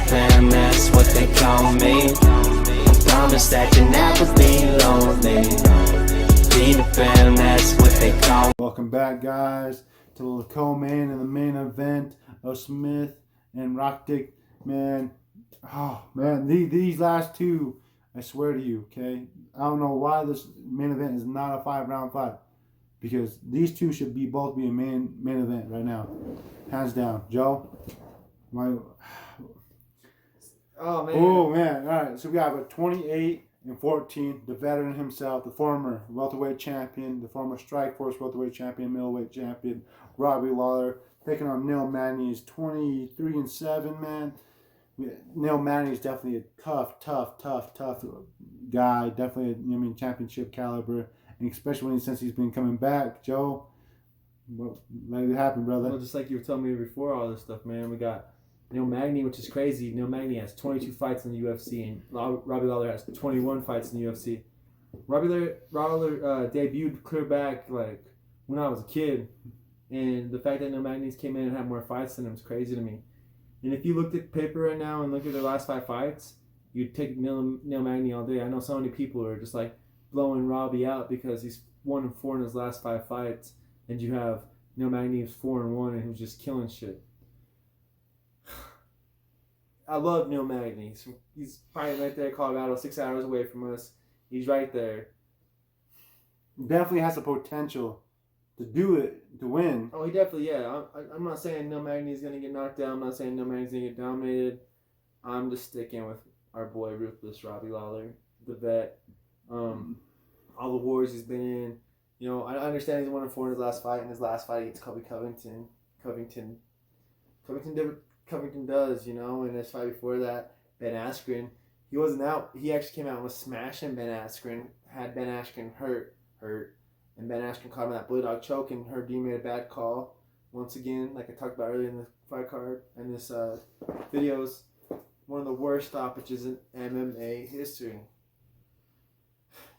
fam, that's what they call me. I promise that you'll never be lonely. Be the fam, that's what they call me. Welcome back, guys, to the co-main and the main event of Smith and Raktic. Man, oh man, these last two, I swear to you, okay, I don't know why this main event is not a 5-round fight, because these two should both be a main event right now, hands down. Joe, Oh man. Oh man! All right, so we have a 28-14. The veteran himself, the former welterweight champion, the former Strikeforce welterweight champion, middleweight champion, Robbie Lawler, taking on Neil Magny. He's 23-7. Man, Neil Magny is definitely a tough guy. Definitely, championship caliber, and especially since he's been coming back. Joe, let it happen, brother. Well, just like you were telling me before all this stuff, man, we got Neil Magny, which is crazy. Neil Magny has 22 fights in the UFC, and Robbie Lawler has 21 fights in the UFC. Robbie Lawler debuted clear back like when I was a kid, and the fact that Neil Magny's came in and had more fights than him is crazy to me. And if you looked at paper right now and look at their last 5 fights, you'd take Neil Magny all day. I know so many people are just like blowing Robbie out because he's 1-4 in his last 5 fights, and you have Neil Magny who's 4-1 and who's just killing shit. I love Neil Magny. He's fighting right there in Colorado, 6 hours away from us. He's right there. Definitely has the potential to do it, to win. Oh, he definitely, yeah. I'm not saying Neil Magny is going to get knocked down. I'm not saying Neil Magny's going to get dominated. I'm just sticking with our boy, ruthless Robbie Lawler, the vet. All the wars he's been in. You know, I understand he's 1-4 in his last fight. In his last fight, it's Colby Covington. Covington does, you know, and his fight before that, Ben Askren, he wasn't out. He actually came out and was smashing Ben Askren, had Ben Askren hurt, and Ben Askren caught him that bulldog choke, and heard he made a bad call. Once again, like I talked about earlier in the fight card and this videos, one of the worst stoppages in MMA history.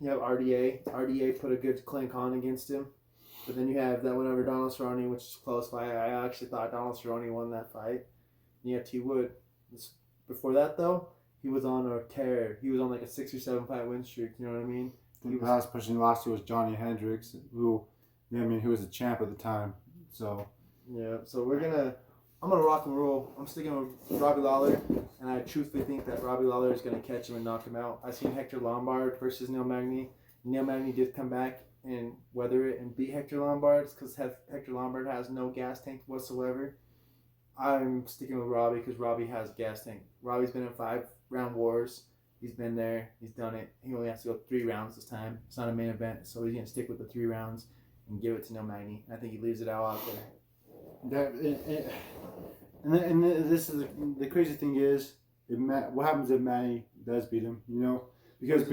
You have RDA. RDA put a good clink on against him. But then you have that one over Donald Cerrone, which is a close fight. I actually thought Donald Cerrone won that fight. And you have T. Wood. Before that, though, he was on a tear. He was on like a 6 or 7 fight win streak. You know what I mean? The last person he lost to was Johnny Hendricks, who was a champ at the time. So yeah. So I'm gonna rock and roll. I'm sticking with Robbie Lawler, and I truthfully think that Robbie Lawler is gonna catch him and knock him out. I've seen Hector Lombard versus Neil Magny. Neil Magny did come back and weather it and beat Hector Lombard because Hector Lombard has no gas tank whatsoever. I'm sticking with Robbie because Robbie has a gas tank. Robbie's been in 5-round wars. He's been there. He's done it. He only has to go 3 rounds this time. It's not a main event, so he's going to stick with the 3 rounds and give it to Neil Magny. I think he leaves it all out there. This is the crazy thing is, what happens if Magny does beat him? You know, because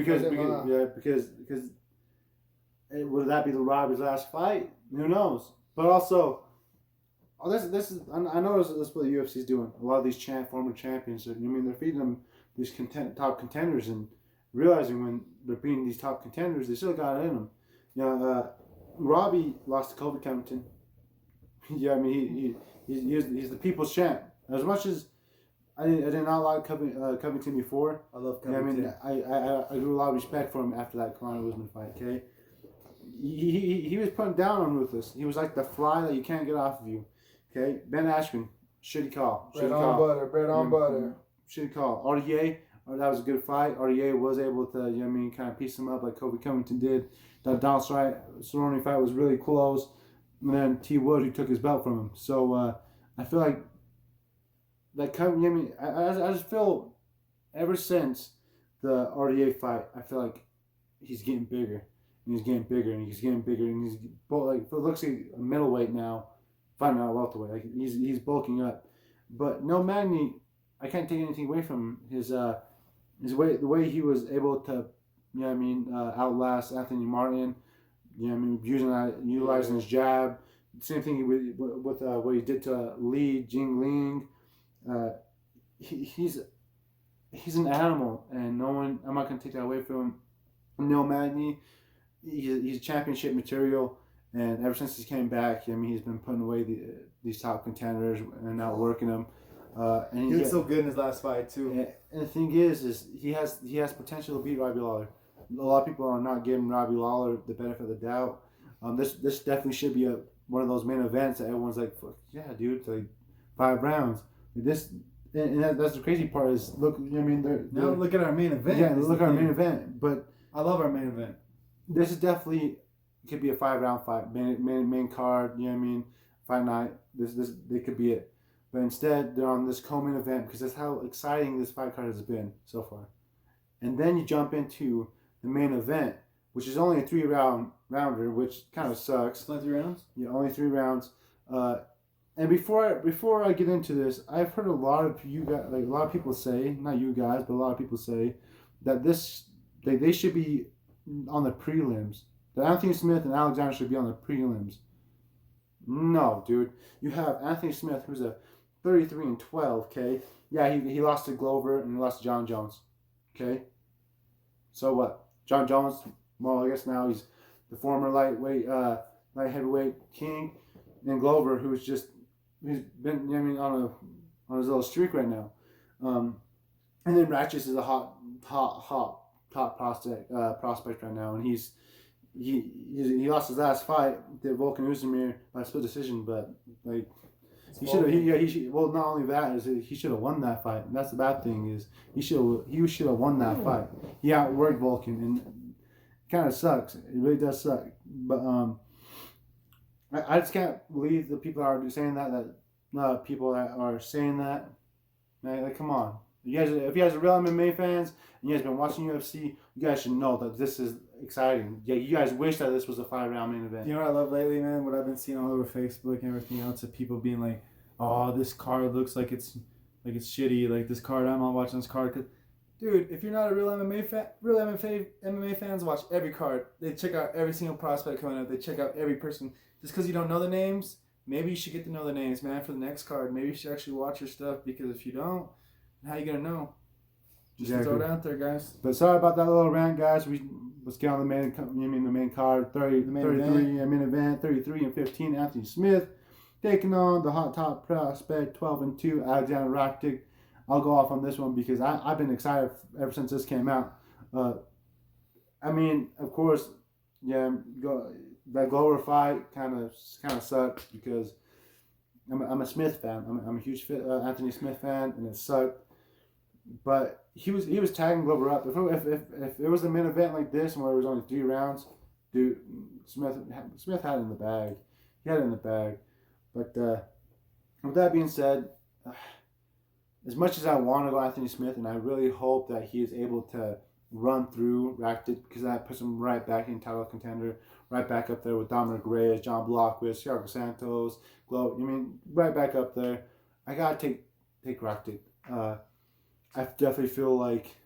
would that be the Robbie's last fight? Who knows? But also, I know that's what the UFC is doing. A lot of these former champions, they're feeding them these top contenders and realizing when they're beating these top contenders, they still got it in them. You know, Robbie lost to Colby Covington. Yeah, I mean he's the people's champ. As much as I did not like Covington before, I love Covington. Yeah, I mean I grew a lot of respect for him after that Conor Usman fight. Okay, he was putting down on Ruthless. He was like the fly that you can't get off of you. Okay, Ben Askren, shitty call. Bread on butter. Shitty call. RDA, that was a good fight. RDA was able to, kind of piece him up like Colby Covington did. That Donald Cerrone fight was really close. And then T. Wood, who took his belt from him. So I feel like that I just feel ever since the RDA fight, I feel like he's getting bigger. And he's getting bigger and he's getting bigger and he's it looks like a middleweight now. Fighting out welterweight, like he's bulking up, but no Magny, I can't take anything away from his way, the way he was able to, outlast Anthony Martin, utilizing his jab. Same thing with what he did to Li Jingling. He's an animal, and I'm not gonna take that away from him. Neil Magny, he's championship material. And ever since he came back, he's been putting away these top contenders and outworking them. And He looked so good in his last fight too. And the thing is he has potential to beat Robbie Lawler. A lot of people are not giving Robbie Lawler the benefit of the doubt. This definitely should be one of those main events that everyone's like, fuck yeah, dude, it's like 5 rounds. That's the crazy part is look. I mean, now look at our main event. Yeah, look at our main event. But I love our main event. This is definitely could be a 5-round fight, main card. You know what I mean? Fight night. This they could be it. But instead, they're on this co-main event because that's how exciting this fight card has been so far. And then you jump into the main event, which is only a 3-rounder, which kind of sucks. Only 3 rounds? Yeah, only 3 rounds. And before I get into this, I've heard a lot of you guys, like a lot of people say, not you guys, but a lot of people say that they should be on the prelims. That Anthony Smith and Alexander should be on the prelims. No, dude. You have Anthony Smith, who's a 33-12. Okay, yeah, he lost to Glover and he lost to John Jones. Okay, so what? John Jones. Well, I guess now he's the former light heavyweight king, and Glover, he's been on his little streak right now. And then Raktic is a hot prospect right now, and he lost his last fight to Volkan Oezdemir by split decision, but like he should well, not only that is he should have won that fight. And that's the bad thing is he should have won that fight. He outworked Volkan, and it kind of sucks. It really does suck. But I just can't believe the people are saying that people that are saying that. Like, come on. If you guys are real MMA fans and you guys been watching UFC, you guys should know that this is exciting. Yeah, you guys wish that this was a 5-round main event. You know what I love lately, man? What I've been seeing all over Facebook and everything else of people being like, "Oh, this card looks like it's shitty. Like this card, I'm not watching this card." 'Cause, dude, if you're not a real MMA fan, MMA fans watch every card. They check out every single prospect coming up. They check out every person. Just because you don't know the names, maybe you should get to know the names, man. For the next card, maybe you should actually watch your stuff because if you don't, how you gonna know? Just throw it out there, guys. But sorry about that little rant, guys. Let's get on the main card. 33-15. Anthony Smith taking on the hot top prospect 12-2 Alexander Raktic. I'll go off on this one because I've been excited ever since this came out. I mean, of course, yeah, that Glover fight kind of sucked because I'm a Smith fan. I'm a huge Anthony Smith fan, and it sucked. But he was tagging Glover up. If it was a main event like this where it was only 3 rounds, dude, Smith had it in the bag. He had it in the bag. But with that being said, as much as I want to go Anthony Smith, and I really hope that he is able to run through Raktic because that puts him right back in title contender, right back up there with Dominic Reyes, John Blachowicz, Thiago Santos, right back up there. I gotta take Raktic. I definitely feel like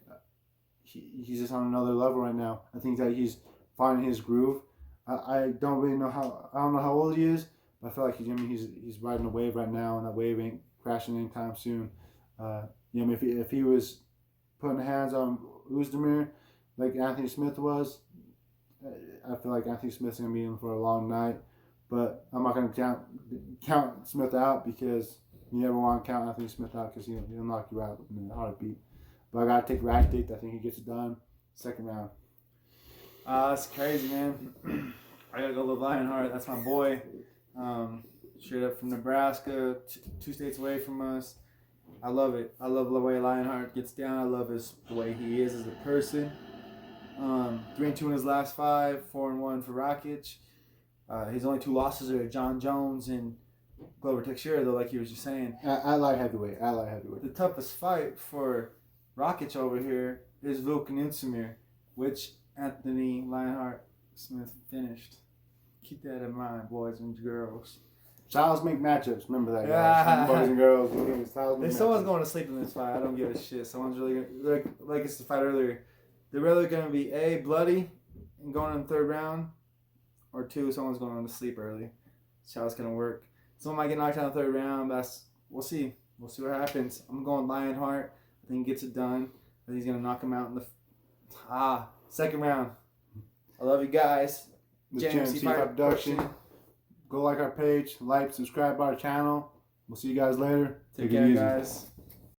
he's just on another level right now. I think that he's finding his groove. I don't really know I don't know how old he is, but I feel like he's riding a wave right now, and that wave ain't crashing anytime soon. If he was putting hands on Oezdemir like Anthony Smith was, I feel like Anthony Smith's gonna be in for a long night. But I'm not gonna count Smith out because you never want to count Anthony Smith out because he'll knock you out in a heartbeat. But I gotta take Raktic. I think he gets it done. 2nd round. That's crazy, man. I gotta go with Lionheart. That's my boy. Straight up from Nebraska, 2 states away from us. I love it. I love the way Lionheart gets down. I love the way he is as a person. 3-2 in his last 5, 4-1 for Raktic. His only 2 losses are John Jones and Glover Teixeira, though, like you were just saying. I like heavyweight. The toughest fight for Raktic over here is Volkan Oezdemir, which Anthony Lionheart Smith finished. Keep that in mind, boys and girls. Styles make matchups. Remember that, guys. Boys and girls. If someone's going to sleep in this fight, I don't give a shit. Someone's really going to, like it's the fight earlier, they're really going to be A, bloody and going in the 3rd round, or 2, someone's going to sleep early. That's how it's going to work. Someone might get knocked out in the 3rd round. We'll see. We'll see what happens. I'm going Lionheart. I think he gets it done. I think he's going to knock him out in the 2nd round. I love you guys. The JMC Fight Production. Go like our page, subscribe our channel, We'll see you guys later. Take it care, easy. guys.